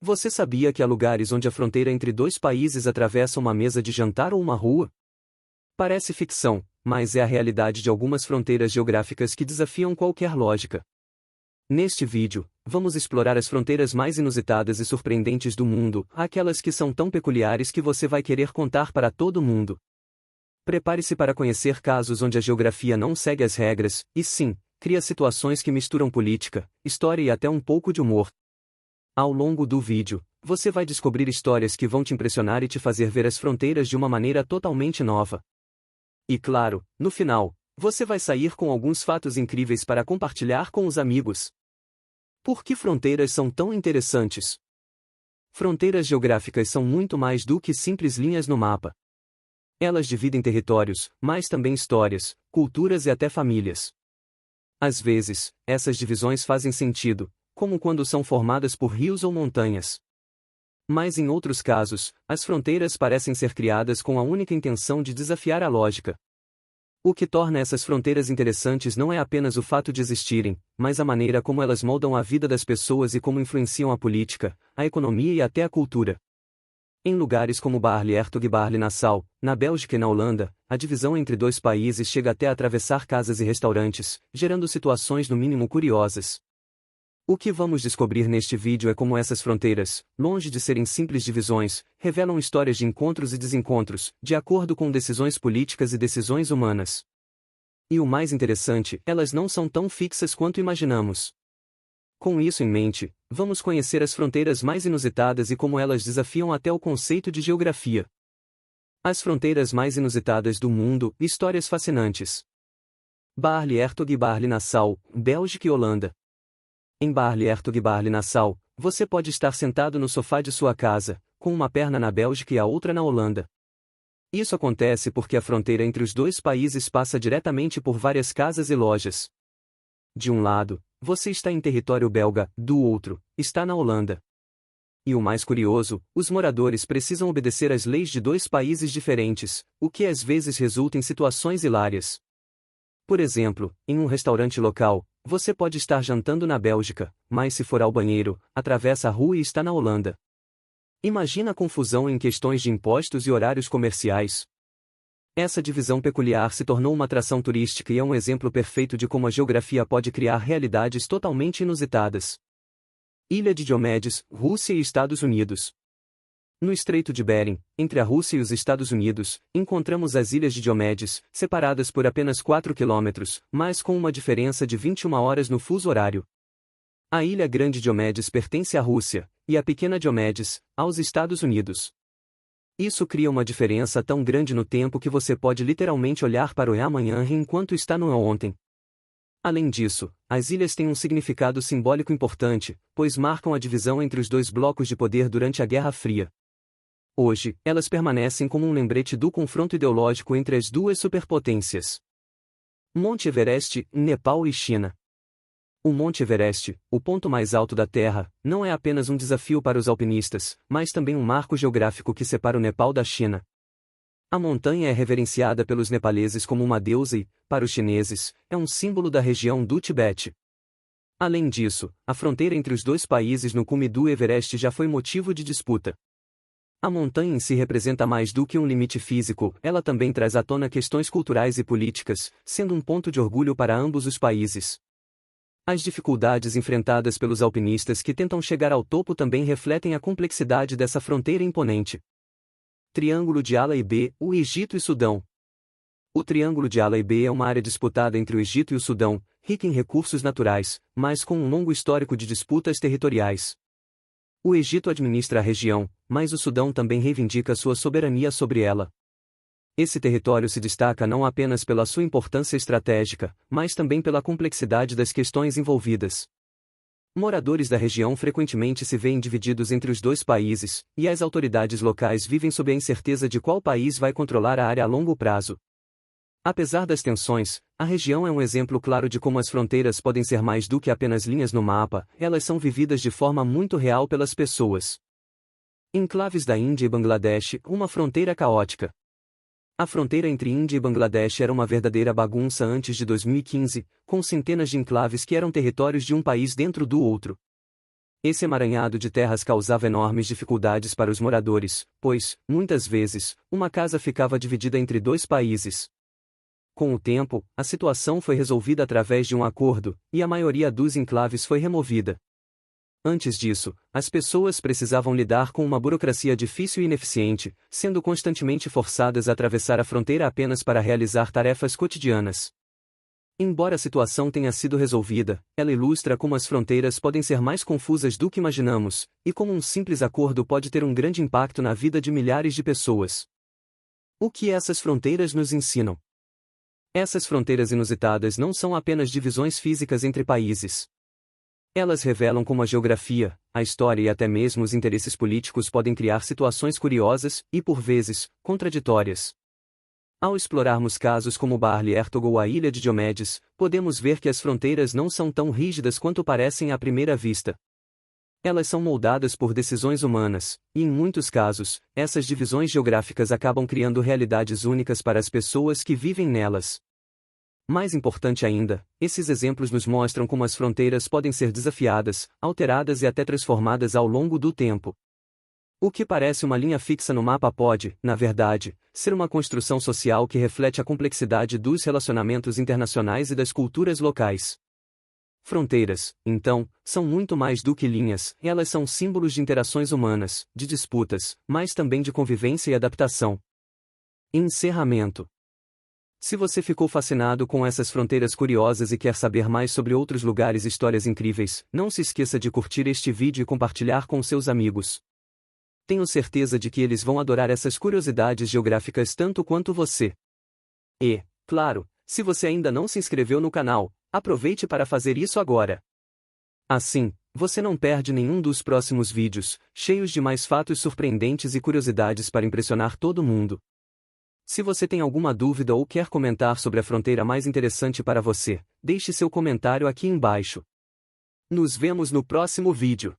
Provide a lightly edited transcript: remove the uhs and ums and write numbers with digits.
Você sabia que há lugares onde a fronteira entre dois países atravessa uma mesa de jantar ou uma rua? Parece ficção, mas é a realidade de algumas fronteiras geográficas que desafiam qualquer lógica. Neste vídeo, vamos explorar as fronteiras mais inusitadas e surpreendentes do mundo, aquelas que são tão peculiares que você vai querer contar para todo mundo. Prepare-se para conhecer casos onde a geografia não segue as regras, e sim, cria situações que misturam política, história e até um pouco de humor. Ao longo do vídeo, você vai descobrir histórias que vão te impressionar e te fazer ver as fronteiras de uma maneira totalmente nova. E claro, no final, você vai sair com alguns fatos incríveis para compartilhar com os amigos. Por que fronteiras são tão interessantes? Fronteiras geográficas são muito mais do que simples linhas no mapa. Elas dividem territórios, mas também histórias, culturas e até famílias. Às vezes, essas divisões fazem sentido, como quando são formadas por rios ou montanhas. Mas em outros casos, as fronteiras parecem ser criadas com a única intenção de desafiar a lógica. O que torna essas fronteiras interessantes não é apenas o fato de existirem, mas a maneira como elas moldam a vida das pessoas e como influenciam a política, a economia e até a cultura. Em lugares como Baarle-Hertog e Baarle-Nassau, na Bélgica e na Holanda, a divisão entre dois países chega até a atravessar casas e restaurantes, gerando situações no mínimo curiosas. O que vamos descobrir neste vídeo é como essas fronteiras, longe de serem simples divisões, revelam histórias de encontros e desencontros, de acordo com decisões políticas e decisões humanas. E o mais interessante, elas não são tão fixas quanto imaginamos. Com isso em mente, vamos conhecer as fronteiras mais inusitadas e como elas desafiam até o conceito de geografia. As fronteiras mais inusitadas do mundo, histórias fascinantes. Baarle-Hertog e Baarle-Nassau, Bélgica e Holanda. Em Baarle-Hertog e Baarle-Nassau, você pode estar sentado no sofá de sua casa, com uma perna na Bélgica e a outra na Holanda. Isso acontece porque a fronteira entre os dois países passa diretamente por várias casas e lojas. De um lado, você está em território belga, do outro, está na Holanda. E o mais curioso, os moradores precisam obedecer às leis de dois países diferentes, o que às vezes resulta em situações hilárias. Por exemplo, em um restaurante local, você pode estar jantando na Bélgica, mas se for ao banheiro, atravessa a rua e está na Holanda. Imagina a confusão em questões de impostos e horários comerciais. Essa divisão peculiar se tornou uma atração turística e é um exemplo perfeito de como a geografia pode criar realidades totalmente inusitadas. Ilha de Diomedes, Rússia e Estados Unidos. No Estreito de Bering, entre a Rússia e os Estados Unidos, encontramos as Ilhas de Diomedes, separadas por apenas 4 quilômetros, mas com uma diferença de 21 horas no fuso horário. A Ilha Grande Diomedes pertence à Rússia, e a Pequena Diomedes, aos Estados Unidos. Isso cria uma diferença tão grande no tempo que você pode literalmente olhar para o amanhã enquanto está no ontem. Além disso, as ilhas têm um significado simbólico importante, pois marcam a divisão entre os dois blocos de poder durante a Guerra Fria. Hoje, elas permanecem como um lembrete do confronto ideológico entre as duas superpotências. Monte Everest, Nepal e China. O Monte Everest, o ponto mais alto da Terra, não é apenas um desafio para os alpinistas, mas também um marco geográfico que separa o Nepal da China. A montanha é reverenciada pelos nepaleses como uma deusa e, para os chineses, é um símbolo da região do Tibete. Além disso, a fronteira entre os dois países no cume do Everest já foi motivo de disputa. A montanha em si representa mais do que um limite físico, ela também traz à tona questões culturais e políticas, sendo um ponto de orgulho para ambos os países. As dificuldades enfrentadas pelos alpinistas que tentam chegar ao topo também refletem a complexidade dessa fronteira imponente. Triângulo de Ala-e-B, o Egito e Sudão. O Triângulo de Ala-e-B é uma área disputada entre o Egito e o Sudão, rica em recursos naturais, mas com um longo histórico de disputas territoriais. O Egito administra a região, mas o Sudão também reivindica sua soberania sobre ela. Esse território se destaca não apenas pela sua importância estratégica, mas também pela complexidade das questões envolvidas. Moradores da região frequentemente se veem divididos entre os dois países, e as autoridades locais vivem sob a incerteza de qual país vai controlar a área a longo prazo. Apesar das tensões, a região é um exemplo claro de como as fronteiras podem ser mais do que apenas linhas no mapa, elas são vividas de forma muito real pelas pessoas. Enclaves da Índia e Bangladesh, uma fronteira caótica. A fronteira entre Índia e Bangladesh era uma verdadeira bagunça antes de 2015, com centenas de enclaves que eram territórios de um país dentro do outro. Esse emaranhado de terras causava enormes dificuldades para os moradores, pois, muitas vezes, uma casa ficava dividida entre dois países. Com o tempo, a situação foi resolvida através de um acordo, e a maioria dos enclaves foi removida. Antes disso, as pessoas precisavam lidar com uma burocracia difícil e ineficiente, sendo constantemente forçadas a atravessar a fronteira apenas para realizar tarefas cotidianas. Embora a situação tenha sido resolvida, ela ilustra como as fronteiras podem ser mais confusas do que imaginamos, e como um simples acordo pode ter um grande impacto na vida de milhares de pessoas. O que essas fronteiras nos ensinam? Essas fronteiras inusitadas não são apenas divisões físicas entre países. Elas revelam como a geografia, a história e até mesmo os interesses políticos podem criar situações curiosas e, por vezes, contraditórias. Ao explorarmos casos como Barley Hertog ou a Ilha de Diomedes, podemos ver que as fronteiras não são tão rígidas quanto parecem à primeira vista. Elas são moldadas por decisões humanas, e em muitos casos, essas divisões geográficas acabam criando realidades únicas para as pessoas que vivem nelas. Mais importante ainda, esses exemplos nos mostram como as fronteiras podem ser desafiadas, alteradas e até transformadas ao longo do tempo. O que parece uma linha fixa no mapa pode, na verdade, ser uma construção social que reflete a complexidade dos relacionamentos internacionais e das culturas locais. Fronteiras, então, são muito mais do que linhas, elas são símbolos de interações humanas, de disputas, mas também de convivência e adaptação. Encerramento. Se você ficou fascinado com essas fronteiras curiosas e quer saber mais sobre outros lugares e histórias incríveis, não se esqueça de curtir este vídeo e compartilhar com seus amigos. Tenho certeza de que eles vão adorar essas curiosidades geográficas tanto quanto você. E, claro, se você ainda não se inscreveu no canal, aproveite para fazer isso agora. Assim, você não perde nenhum dos próximos vídeos, cheios de mais fatos surpreendentes e curiosidades para impressionar todo mundo. Se você tem alguma dúvida ou quer comentar sobre a fronteira mais interessante para você, deixe seu comentário aqui embaixo. Nos vemos no próximo vídeo.